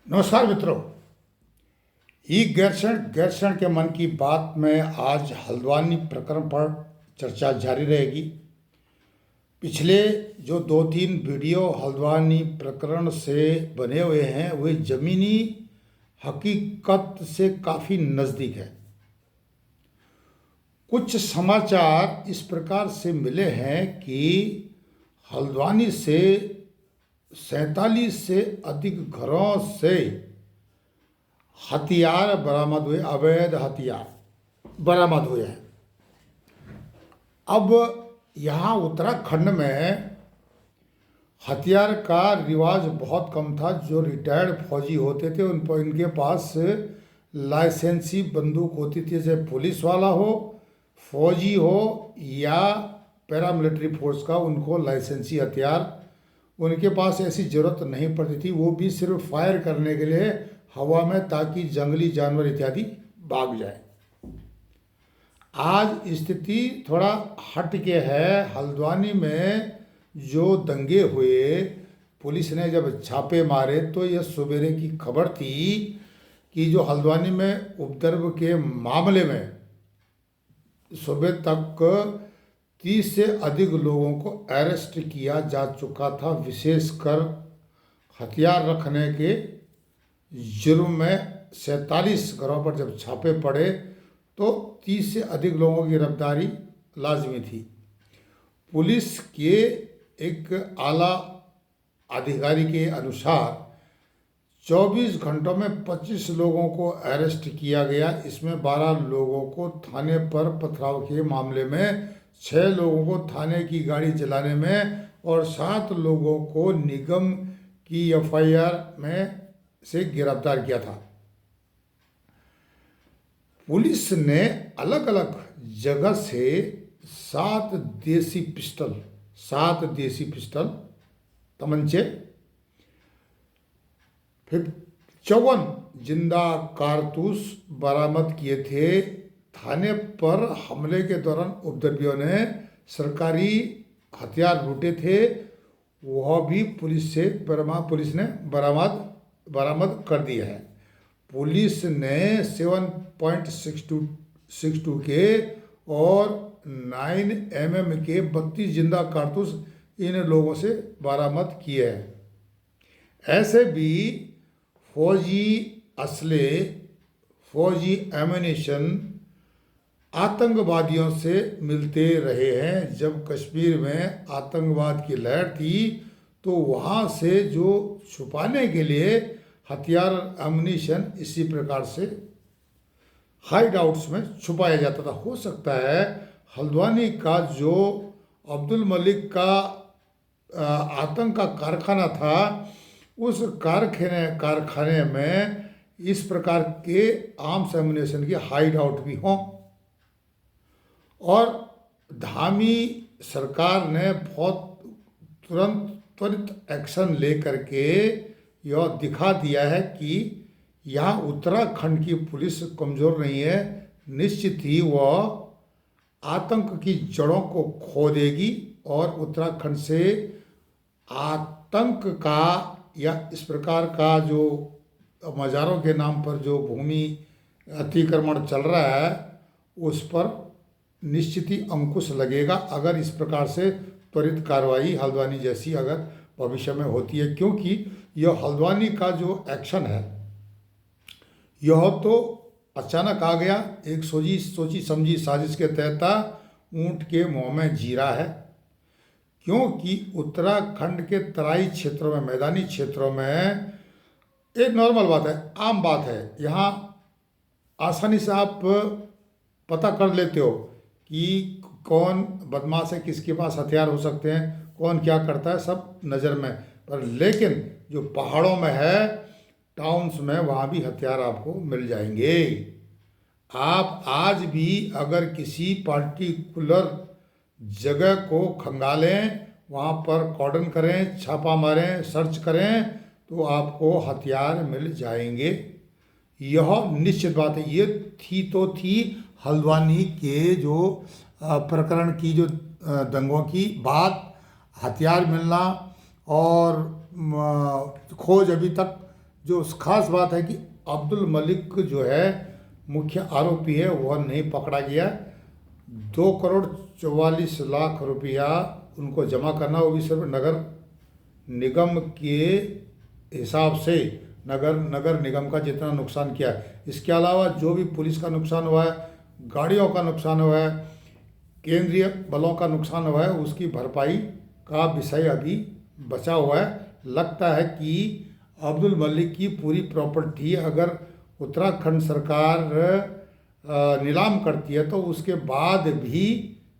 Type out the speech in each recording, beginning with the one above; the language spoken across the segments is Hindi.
नमस्कार मित्रों। ई गैरसैंण के मन की बात में आज हल्द्वानी प्रकरण पर चर्चा जारी रहेगी। पिछले जो 2-3 वीडियो हल्द्वानी प्रकरण से बने हुए हैं वे ज़मीनी हकीकत से काफ़ी नज़दीक है। कुछ समाचार इस प्रकार से मिले हैं कि हल्द्वानी से 47 से अधिक घरों से हथियार बरामद हुए, अवैध हथियार बरामद हुए हैं। अब यहाँ उत्तराखंड में हथियार का रिवाज बहुत कम था। जो रिटायर्ड फौजी होते थे इनके पास लाइसेंसी बंदूक होती थी, जैसे पुलिस वाला हो, फौजी हो या पैरामिलिट्री फोर्स का, उनको लाइसेंसी हथियार उनके पास ऐसी ज़रूरत नहीं पड़ती थी। वो भी सिर्फ फायर करने के लिए हवा में, ताकि जंगली जानवर इत्यादि भाग जाए। आज स्थिति थोड़ा हट के है। हल्द्वानी में जो दंगे हुए, पुलिस ने जब छापे मारे तो यह सवेरे की खबर थी कि जो हल्द्वानी में उपद्रव के मामले में सुबह तक 30 से अधिक लोगों को अरेस्ट किया जा चुका था। विशेषकर हथियार रखने के जुर्म में 47 घरों पर जब छापे पड़े तो 30 से अधिक लोगों की गिरफ्तारी लाजमी थी। पुलिस के एक आला अधिकारी के अनुसार 24 घंटों में 25 लोगों को अरेस्ट किया गया। इसमें 12 लोगों को थाने पर पथराव के मामले में, 6 लोगों को थाने की गाड़ी चलाने में और 7 लोगों को निगम की एफआईआर में से गिरफ्तार किया था। पुलिस ने अलग अलग जगह से 7 देसी पिस्टल तमंचे, फिर 54 जिंदा कारतूस बरामद किए थे। थाने पर हमले के दौरान उपद्रवियों ने सरकारी हथियार लूटे थे, वह भी पुलिस ने बरामद कर दिए हैं। पुलिस ने 7.62 के और 9mm के 32 जिंदा कारतूस इन लोगों से बरामद किए हैं। ऐसे भी फौजी असले, फौजी एम्यूनिशन आतंकवादियों से मिलते रहे हैं। जब कश्मीर में आतंकवाद की लहर थी तो वहाँ से जो छुपाने के लिए हथियार एम्यूनिशन इसी प्रकार से हाइड आउट्स में छुपाया जाता था। हो सकता है हल्द्वानी का जो अब्दुल मलिक का आतंक का कारखाना था, उस कारखाने में इस प्रकार के आर्म्स एम्यूनिशन की हाइड आउट भी हों। और धामी सरकार ने बहुत त्वरित एक्शन लेकर के यह दिखा दिया है कि यहाँ उत्तराखंड की पुलिस कमज़ोर नहीं है। निश्चित ही वह आतंक की जड़ों को खोदेगी और उत्तराखंड से आतंक का या इस प्रकार का जो मज़ारों के नाम पर जो भूमि अतिक्रमण चल रहा है उस पर निश्चित ही अंकुश लगेगा, अगर इस प्रकार से त्वरित कार्रवाई हल्द्वानी जैसी अगर भविष्य में होती है। क्योंकि यह हल्द्वानी का जो एक्शन है यह तो अचानक आ गया, एक सोची समझी साजिश के तहत ऊंट के मुंह में जीरा है। क्योंकि उत्तराखंड के तराई क्षेत्रों में, मैदानी क्षेत्रों में एक नॉर्मल बात है, आम बात है। यहाँ आसानी से आप पता कर लेते हो कि कौन बदमाश है, किसके पास हथियार हो सकते हैं, कौन क्या करता है, सब नज़र में। पर लेकिन जो पहाड़ों में है, टाउन्स में, वहाँ भी हथियार आपको मिल जाएंगे। आप आज भी अगर किसी पार्टिकुलर जगह को खंगालें, वहाँ पर कॉर्डन करें, छापा मारें, सर्च करें, तो आपको हथियार मिल जाएंगे। यह निश्चित बात है। ये थी हल्द्वानी के जो प्रकरण की, जो दंगों की बात, हथियार मिलना और खोज अभी तक जो खास बात है कि अब्दुल मलिक जो है मुख्य आरोपी है, वह नहीं पकड़ा गया। 2 करोड़ 44 लाख रुपया उनको जमा करना, वो भी सिर्फ नगर निगम के हिसाब से, नगर निगम का जितना नुकसान किया है। इसके अलावा जो भी पुलिस का नुकसान हुआ है, गाड़ियों का नुकसान हुआ है, केंद्रीय बलों का नुकसान हुआ है, उसकी भरपाई का विषय अभी बचा हुआ है। लगता है कि अब्दुल मलिक की पूरी प्रॉपर्टी अगर उत्तराखंड सरकार नीलाम करती है तो उसके बाद भी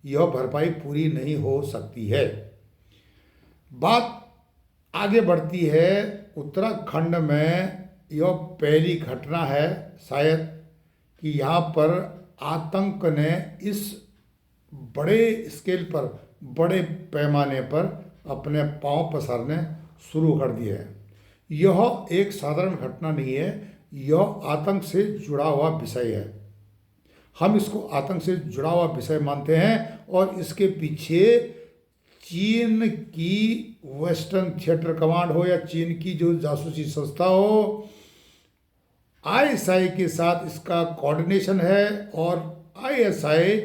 यह भरपाई पूरी नहीं हो सकती है। बात आगे बढ़ती है। उत्तराखंड में यह पहली घटना है शायद कि यहाँ पर आतंक ने इस बड़े स्केल पर, बड़े पैमाने पर अपने पांव पसारने शुरू कर दिए हैं। यह एक साधारण घटना नहीं है, यह आतंक से जुड़ा हुआ विषय है। हम इसको आतंक से जुड़ा हुआ विषय मानते हैं और इसके पीछे चीन की वेस्टर्न थिएटर कमांड हो या चीन की जो जासूसी संस्था हो, आईएसआई के साथ इसका कोऑर्डिनेशन है। और आईएसआई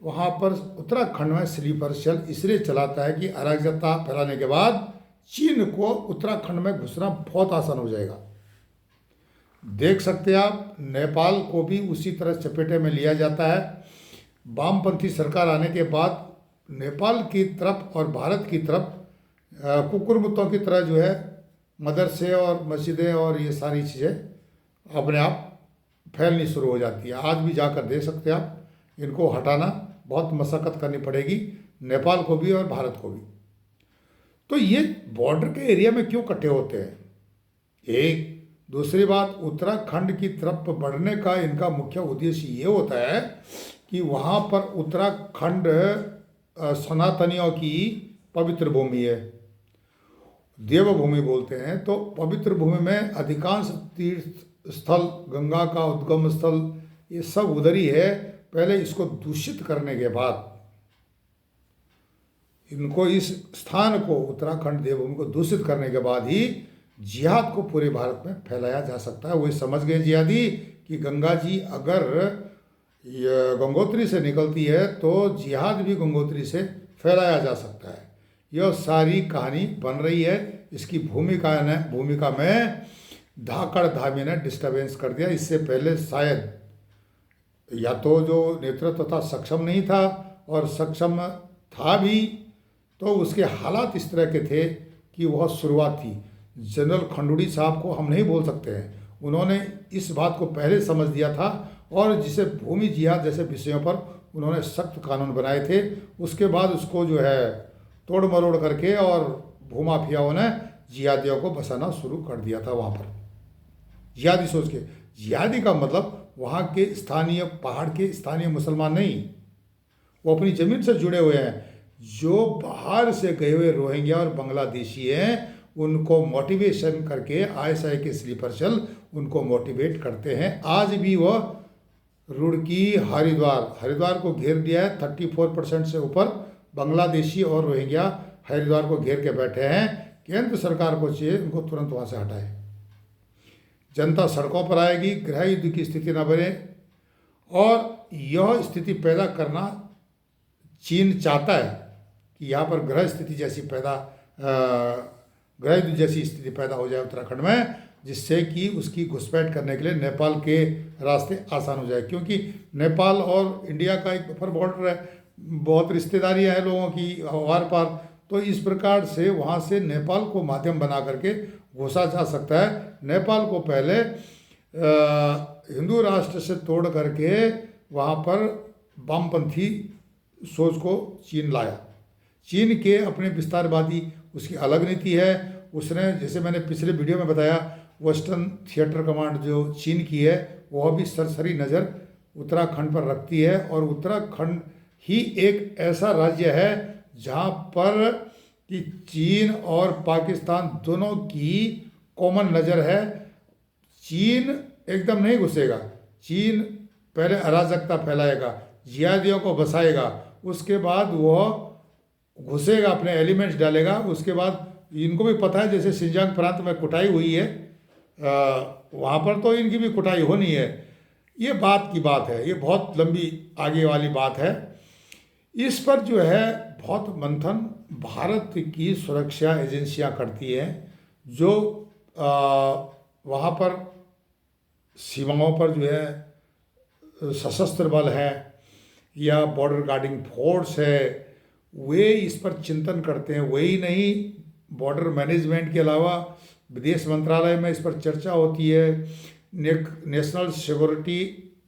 वहाँ पर उत्तराखंड में स्लीपर सेल इसलिए चलाता है कि अराजकता फैलाने के बाद चीन को उत्तराखंड में घुसना बहुत आसान हो जाएगा। देख सकते हैं आप, नेपाल को भी उसी तरह चपेटे में लिया जाता है। वामपंथी सरकार आने के बाद नेपाल की तरफ और भारत की तरफ कुकुरमुत्तों की तरह जो है मदरसे और मस्जिदें और ये सारी चीज़ें अपने आप फैलनी शुरू हो जाती है। आज भी जाकर देख सकते हैं आप, इनको हटाना बहुत मशक्क़त करनी पड़ेगी, नेपाल को भी और भारत को भी। तो ये बॉर्डर के एरिया में क्यों इकट्ठे होते हैं? एक दूसरी बात, उत्तराखंड की तरफ बढ़ने का इनका मुख्य उद्देश्य ये होता है कि वहाँ पर उत्तराखंड सनातनियों की पवित्र भूमि है, देवभूमि बोलते हैं। तो पवित्र भूमि में अधिकांश तीर्थ स्थल, गंगा का उद्गम स्थल, ये सब उधर ही है। पहले इसको दूषित करने के बाद, इनको इस स्थान को, उत्तराखंड देवभूमि को दूषित करने के बाद ही जिहाद को पूरे भारत में फैलाया जा सकता है। वही समझ गए जिहादी कि गंगा जी अगर गंगोत्री से निकलती है तो जिहाद भी गंगोत्री से फैलाया जा सकता है। यह सारी कहानी बन रही है। इसकी भूमिका में धाकड़ धामी ने डिस्टर्बेंस कर दिया। इससे पहले शायद या तो जो नेतृत्व था सक्षम नहीं था, और सक्षम था भी तो उसके हालात इस तरह के थे कि वह शुरुआत थी। जनरल खंडूड़ी साहब को हम नहीं बोल सकते हैं, उन्होंने इस बात को पहले समझ दिया था और जिसे भूमि जिहाद जैसे विषयों पर उन्होंने सख्त कानून बनाए थे। उसके बाद उसको जो है तोड़ मरोड़ करके और भूमाफियाओं ने जिहादियों को बसाना शुरू कर दिया था वहाँ पर, जिहादी सोच के। जिहादी का मतलब वहाँ के स्थानीय, पहाड़ के स्थानीय मुसलमान नहीं, वो अपनी ज़मीन से जुड़े हुए हैं। जो बाहर से गए हुए रोहिंग्या और बांग्लादेशी हैं उनको मोटिवेशन करके आईएसआई के स्लीपर सेल उनको मोटिवेट करते हैं। आज भी वह रुड़की, हरिद्वार को घेर दिया है। 34% से ऊपर बांग्लादेशी और रोहिंग्या हरिद्वार को घेर के बैठे हैं। केंद्र सरकार को चाहिए उनको तुरंत वहाँ से हटाए। जनता सड़कों पर आएगी, गृह युद्ध की स्थिति न बने, और यह स्थिति पैदा करना चीन चाहता है कि यहाँ पर गृह युद्ध जैसी स्थिति पैदा हो जाए उत्तराखंड में, जिससे कि उसकी घुसपैठ करने के लिए नेपाल के रास्ते आसान हो जाए। क्योंकि नेपाल और इंडिया का एक बफर बॉर्डर है, बहुत रिश्तेदारियाँ हैं लोगों की आर पार। तो इस प्रकार से वहाँ से नेपाल को माध्यम बना करके घुसा जा सकता है। नेपाल को पहले हिंदू राष्ट्र से तोड़ करके वहाँ पर वामपंथी सोच को चीन लाया। चीन के अपने विस्तारवादी उसकी अलग नीति है। उसने, जैसे मैंने पिछले वीडियो में बताया, वेस्टर्न थिएटर कमांड जो चीन की है वह भी सरसरी नज़र उत्तराखंड पर रखती है। और उत्तराखंड ही एक ऐसा राज्य है जहाँ पर कि चीन और पाकिस्तान दोनों की कॉमन नज़र है। चीन एकदम नहीं घुसेगा, चीन पहले अराजकता फैलाएगा, जिहादियों को बसाएगा, उसके बाद वह घुसेगा, अपने एलिमेंट्स डालेगा। उसके बाद इनको भी पता है, जैसे सिंजांग प्रांत में कुटाई हुई है वहाँ पर तो इनकी भी कुटाई होनी है। ये बात की बात है, ये बहुत लंबी आगे वाली बात है। इस पर जो है बहुत मंथन भारत की सुरक्षा एजेंसियां करती हैं, जो वहाँ पर सीमाओं पर जो है सशस्त्र बल है या बॉर्डर गार्डिंग फोर्स है, वे इस पर चिंतन करते हैं। वही नहीं, बॉर्डर मैनेजमेंट के अलावा विदेश मंत्रालय में इस पर चर्चा होती है, नेशनल सिक्योरिटी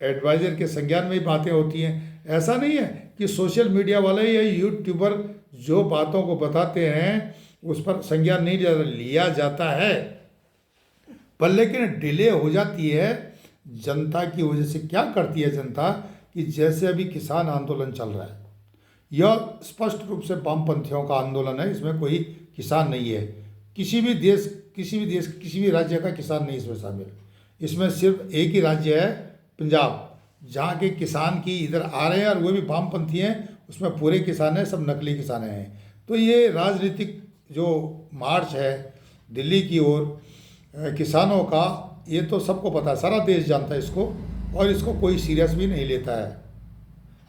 एडवाइज़र के संज्ञान में ही बातें होती हैं। ऐसा नहीं है कि सोशल मीडिया वाले या यूट्यूबर जो बातों को बताते हैं उस पर संज्ञान नहीं लिया जाता है, पर लेकिन डिले हो जाती है जनता की वजह से। क्या करती है जनता कि जैसे अभी किसान आंदोलन चल रहा है, यह स्पष्ट रूप से वामपंथियों का आंदोलन है, इसमें कोई किसान नहीं है। किसी भी देश किसी भी राज्य का किसान नहीं इसमें शामिल। इसमें सिर्फ एक ही राज्य है, पंजाब, जहाँ के किसान की इधर आ रहे हैं और वो भी वामपंथी हैं, उसमें पूरे किसान हैं, सब नकली किसान हैं। तो ये राजनीतिक जो मार्च है दिल्ली की ओर किसानों का, ये तो सबको पता है, सारा देश जानता है इसको, और इसको कोई सीरियस भी नहीं लेता है।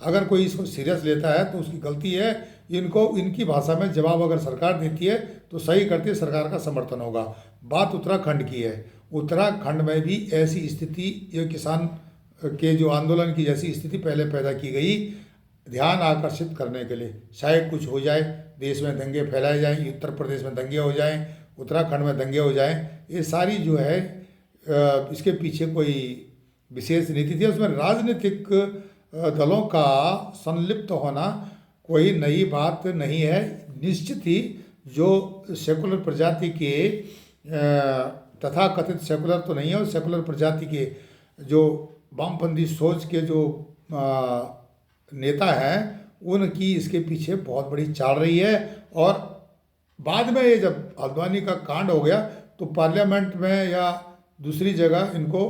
अगर कोई इसको सीरियस लेता है तो उसकी गलती है। इनको इनकी भाषा में जवाब अगर सरकार देती है तो सही करती है, सरकार का समर्थन होगा। बात उत्तराखंड की है। उत्तराखंड में भी ऐसी स्थिति, ये किसान के जो आंदोलन की जैसी स्थिति पहले पैदा की गई, ध्यान आकर्षित करने के लिए, शायद कुछ हो जाए, देश में दंगे फैलाए जाएं, उत्तर प्रदेश में दंगे हो जाएं, उत्तराखंड में दंगे हो जाएं। ये सारी जो है इसके पीछे कोई विशेष नीति थी। उसमें राजनीतिक दलों का संलिप्त होना कोई नई बात नहीं है। निश्चित ही जो सेकुलर प्रजाति के तथा कथित सेकुलर तो नहीं है, और सेकुलर प्रजाति के जो वामपंथी सोच के जो नेता हैं, उनकी इसके पीछे बहुत बड़ी चाल रही है। और बाद में ये जब अद्वानी का कांड हो गया तो पार्लियामेंट में या दूसरी जगह इनको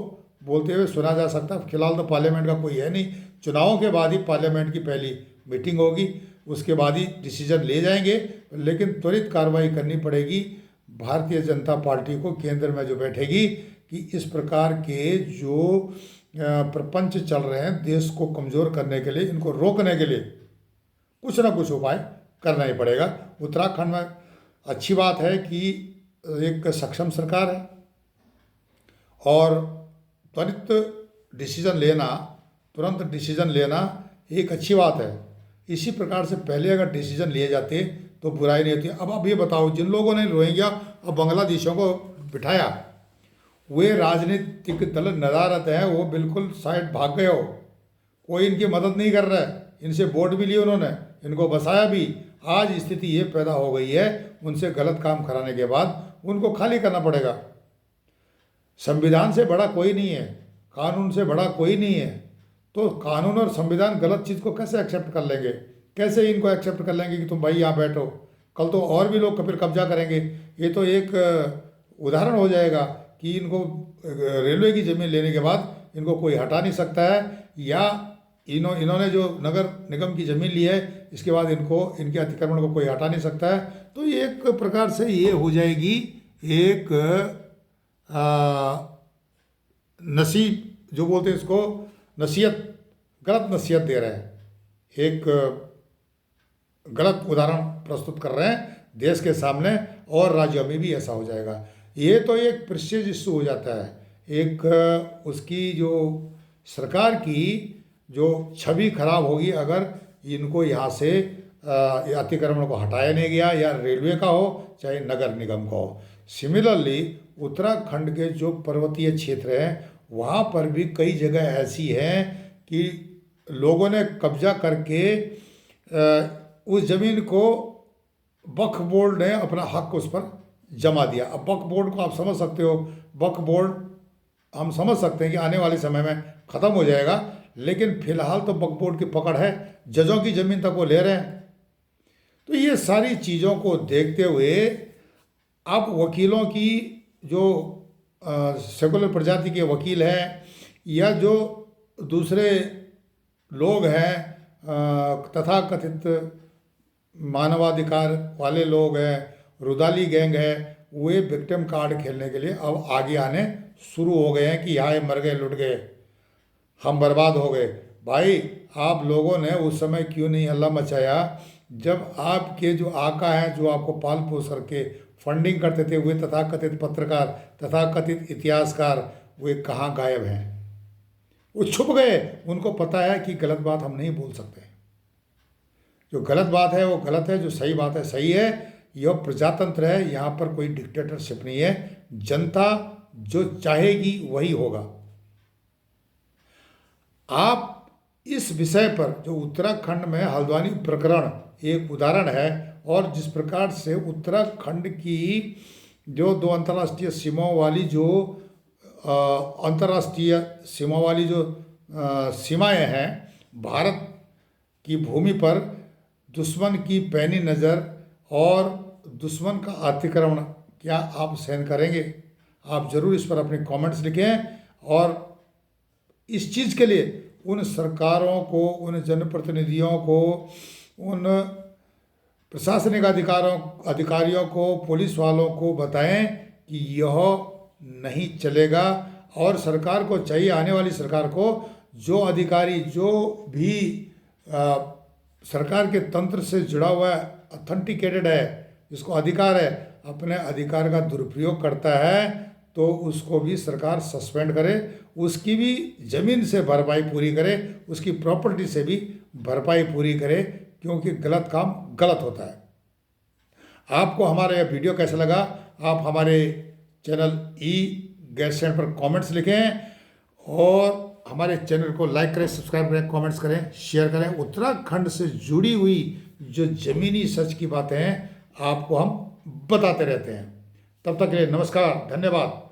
बोलते हुए सुना जा सकता। फिलहाल तो पार्लियामेंट का कोई है नहीं, चुनावों के बाद ही पार्लियामेंट की पहली मीटिंग होगी, उसके बाद ही डिसीजन ले जाएंगे। लेकिन त्वरित कार्रवाई करनी पड़ेगी भारतीय जनता पार्टी को, केंद्र में जो बैठेगी, कि इस प्रकार के जो प्रपंच चल रहे हैं देश को कमज़ोर करने के लिए, इनको रोकने के लिए कुछ ना कुछ उपाय करना ही पड़ेगा। उत्तराखंड में अच्छी बात है कि एक सक्षम सरकार है और त्वरित डिसीजन लेना, तुरंत डिसीजन लेना एक अच्छी बात है। इसी प्रकार से पहले अगर डिसीजन लिए जाते तो बुराई नहीं होती। अब आप ये बताओ, जिन लोगों ने रोहिंग्या और बांग्लादेशियों को बिठाया, वे राजनीतिक दल नदारत हैं, वो बिल्कुल साइड भाग गए हो, कोई इनकी मदद नहीं कर रहा है। इनसे वोट भी लिए उन्होंने, इनको बसाया भी। आज स्थिति ये पैदा हो गई है, उनसे गलत काम कराने के बाद उनको खाली करना पड़ेगा। संविधान से बड़ा कोई नहीं है, कानून से बड़ा कोई नहीं है, तो कानून और संविधान गलत चीज़ को कैसे एक्सेप्ट कर लेंगे? कैसे इनको एक्सेप्ट कर लेंगे कि तुम भाई यहाँ बैठो? कल तो और भी लोग फिर कब्जा करेंगे। ये तो एक उदाहरण हो जाएगा कि इनको रेलवे की ज़मीन लेने के बाद इनको कोई हटा नहीं सकता है, या इन्होंने जो नगर निगम की ज़मीन ली है, इसके बाद इनके अतिक्रमण को कोई हटा नहीं सकता है। तो ये एक प्रकार से ये हो जाएगी एक नसीब, जो बोलते हैं इसको, नसीहत, गलत नसीहत दे रहे हैं, एक गलत उदाहरण प्रस्तुत कर रहे हैं देश के सामने, और राज्यों में भी ऐसा हो जाएगा। ये तो एक प्रेस्टीज इशू हो जाता है, एक उसकी जो सरकार की जो छवि खराब होगी अगर इनको यहाँ से अतिक्रमण को हटाया नहीं गया, या रेलवे का हो चाहे नगर निगम का हो। सिमिलरली उत्तराखंड के जो पर्वतीय क्षेत्र हैं, वहाँ पर भी कई जगह ऐसी हैं कि लोगों ने कब्जा करके उस ज़मीन को वक्फ बोर्ड ने अपना हक उस पर जमा दिया। अब वक्फ बोर्ड को आप समझ सकते हो, वक्फ बोर्ड हम समझ सकते हैं कि आने वाले समय में ख़त्म हो जाएगा, लेकिन फिलहाल तो वक्फ बोर्ड की पकड़ है, जजों की ज़मीन तक वो ले रहे हैं। तो ये सारी चीज़ों को देखते हुए अब वकीलों की जो सेकुलर प्रजाति के वकील हैं, या जो दूसरे लोग हैं तथा कथित मानवाधिकार वाले लोग हैं, रुदाली गैंग है, वे विक्टिम कार्ड खेलने के लिए अब आगे आने शुरू हो गए हैं कि यहाँ ये मर गए, लुट गए, हम बर्बाद हो गए। भाई आप लोगों ने उस समय क्यों नहीं हल्ला मचाया जब आपके जो आका हैं, जो आपको पाल पोस करके फंडिंग करते थे, वे तथाकथित पत्रकार, तथाकथित इतिहासकार, वे कहाँ गायब हैं? वो छुप गए। उनको पता है कि गलत बात हम नहीं बोल सकते। जो गलत बात है वो गलत है, जो सही बात है सही है। यह प्रजातंत्र है, यहाँ पर कोई डिक्टेटरशिप नहीं है। जनता जो चाहेगी वही होगा। आप इस विषय पर जो उत्तराखंड में हल्द्वानी प्रकरण एक उदाहरण है, और जिस प्रकार से उत्तराखंड की जो दो अंतर्राष्ट्रीय सीमाओं वाली जो अंतर्राष्ट्रीय सीमा वाली जो सीमाएं हैं, भारत की भूमि पर दुश्मन की पैनी नज़र और दुश्मन का अतिक्रमण क्या आप सहन करेंगे? आप ज़रूर इस पर अपने कमेंट्स लिखें, और इस चीज़ के लिए उन सरकारों को, उन जनप्रतिनिधियों को, उन प्रशासनिक अधिकारियों को, पुलिस वालों को बताएं कि यह नहीं चलेगा। और सरकार को चाहिए, आने वाली सरकार को, जो अधिकारी जो भी सरकार के तंत्र से जुड़ा हुआ है, अथेंटिकेटेड है, जिसको अधिकार है, अपने अधिकार का दुरुपयोग करता है तो उसको भी सरकार सस्पेंड करे, उसकी भी ज़मीन से भरपाई पूरी करे, उसकी प्रॉपर्टी से भी भरपाई पूरी करे, क्योंकि गलत काम गलत होता है। आपको हमारा यह वीडियो कैसा लगा? आप हमारे चैनल गैरसैंण पर कमेंट्स लिखें, और हमारे चैनल को लाइक करें, सब्सक्राइब करें, कमेंट्स करें, शेयर करें। उत्तराखंड से जुड़ी हुई जो ज़मीनी सच की बातें हैं आपको हम बताते रहते हैं। तब तक के लिए नमस्कार, धन्यवाद।